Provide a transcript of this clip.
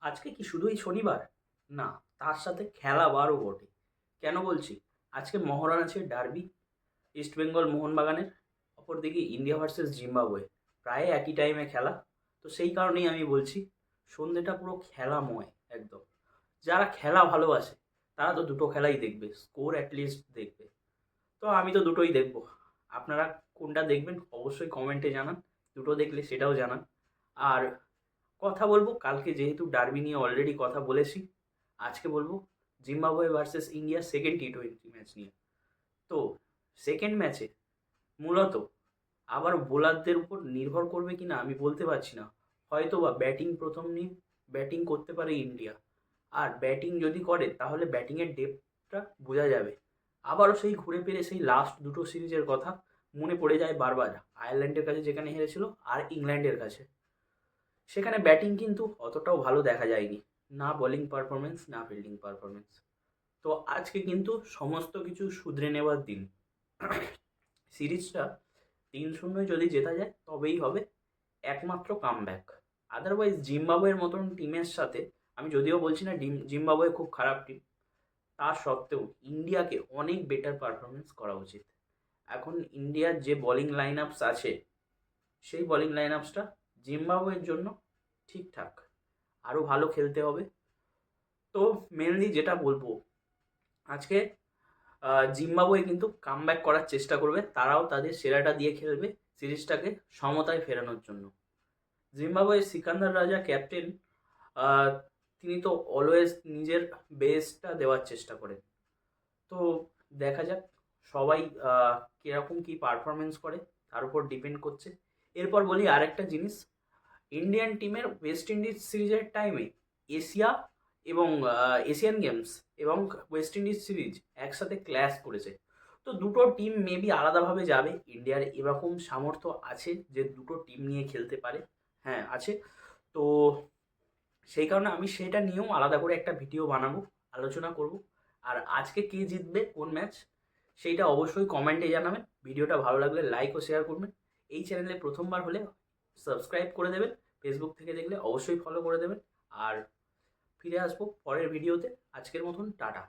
আজকে কি শুধুই শনিবার? না, তার সাথে খেলাবারও বটে। কেন বলছি? আজকে মহরণ আছে ডার্বি, ইস্টবেঙ্গল মোহনবাগানের। অপরদিকে ইন্ডিয়া ভার্সেস জিম্বাবুয়ে। প্রায় একই টাইমে খেলা। তো সেই কারণেই আমি বলছি, সন্ধ্যেটা পুরো খেলাময় একদম। যারা খেলা ভালোবাসে তারা তো দুটো খেলাই দেখবে, স্কোর অ্যাটলিস্ট দেখবে। তো আমি তো দুটোই দেখব। আপনারা কোনটা দেখবেন অবশ্যই কমেন্টে জানান। দুটো দেখলে সেটাও জানান। আর কথা বলবো কালকে, যেহেতু ডার্বি নিয়ে অলরেডি কথা বলেছি, আজকে বলবো জিম্বাবুয়ে ভার্সেস ইন্ডিয়া সেকেন্ড টি-20 ম্যাচ নিয়ে। তো সেকেন্ড ম্যাচে মূলত আবার বোলারদের উপর নির্ভর করবে কিনা আমি বলতে পারছি না। হয়তো বা ব্যাটিং প্রথম দিন ব্যাটিং করতে পারে ইন্ডিয়া। আর ব্যাটিং যদি করে তাহলে ব্যাটিংয়ের ডেপথটা বোঝা যাবে। আবারও সেই ঘুরে ফিরে সেই লাস্ট দুটো সিরিজের কথা মনে পড়ে যায় বারবার। আয়ারল্যান্ডের কাছে যেখানে হেরেছিল আর ইংল্যান্ডের কাছে, সেখানে ব্যাটিং কিন্তু অতটাও ভালো দেখা যায়নি। না বোলিং পারফরমেন্স, না ফিল্ডিং পারফরমেন্স। তো আজকে কিন্তু সমস্ত কিছু শুধরে নেওয়ার দিন। সিরিজটা 3-0 যদি জেতা যায় তবেই হবে একমাত্র কামব্যাক। আদারওয়াইজ জিম্বাবুয়ের মতন টিমের সাথে, আমি যদিও বলছি না জিম্বাবুয়ে খুব খারাপ টিম, তা সত্ত্বেও ইন্ডিয়াকে অনেক বেটার পারফরমেন্স করা উচিত। এখন ইন্ডিয়ার যে বোলিং লাইন আপস আছে, সেই বোলিং লাইন আপসটা জিম্বাবুয়ের জন্য ঠিকঠাক। আরও ভালো খেলতে হবে। তো মেনলি যেটা বলবো, আজকে জিম্বাবুয়ে কিন্তু কামব্যাক করার চেষ্টা করবে। তারাও তাদের সেরাটা দিয়ে খেলবে সিরিজটাকে সমতায় ফেরানোর জন্য। জিম্বাবুয়ের সিকান্দার রাজা ক্যাপ্টেন, তিনি তো অলওয়েজ নিজের বেস্টটা দেওয়ার চেষ্টা করেন। তো দেখা যাক সবাই কীরকম কী পারফরমেন্স করে, তার উপর ডিপেন্ড করছে। এরপর বলি আরেকটা জিনিস, ইন্ডিয়ান টিমের ওয়েস্ট ইন্ডিজ সিরিজের টাইমে এশিয়া এবং এশিয়ান গেমস এবং ওয়েস্ট ইন্ডিজ সিরিজ একসাথে ক্ল্যাশ করেছে। তো দুটো টিম মেবি আলাদাভাবে যাবে। ইন্ডিয়ার এরকম সামর্থ্য আছে যে দুটো টিম নিয়ে খেলতে পারে। হ্যাঁ, আছে। তো সেই কারণে আমি সেটা নিয়েও আলাদা করে একটা ভিডিও বানাবো, আলোচনা করব। আর আজকে কে জিতবে কোন ম্যাচ, সেইটা অবশ্যই কমেন্টে জানাবেন। ভিডিওটা ভালো লাগলে লাইক ও শেয়ার করবেন। এই চ্যানেলে প্রথমবার হলে সাবস্ক্রাইব করে দেবেন। ফেসবুক থেকে দেখলে অবশ্যই ফলো করে দেবেন। আর ফিরে আসবো পরের ভিডিওতে। আজকের মতন টাটা।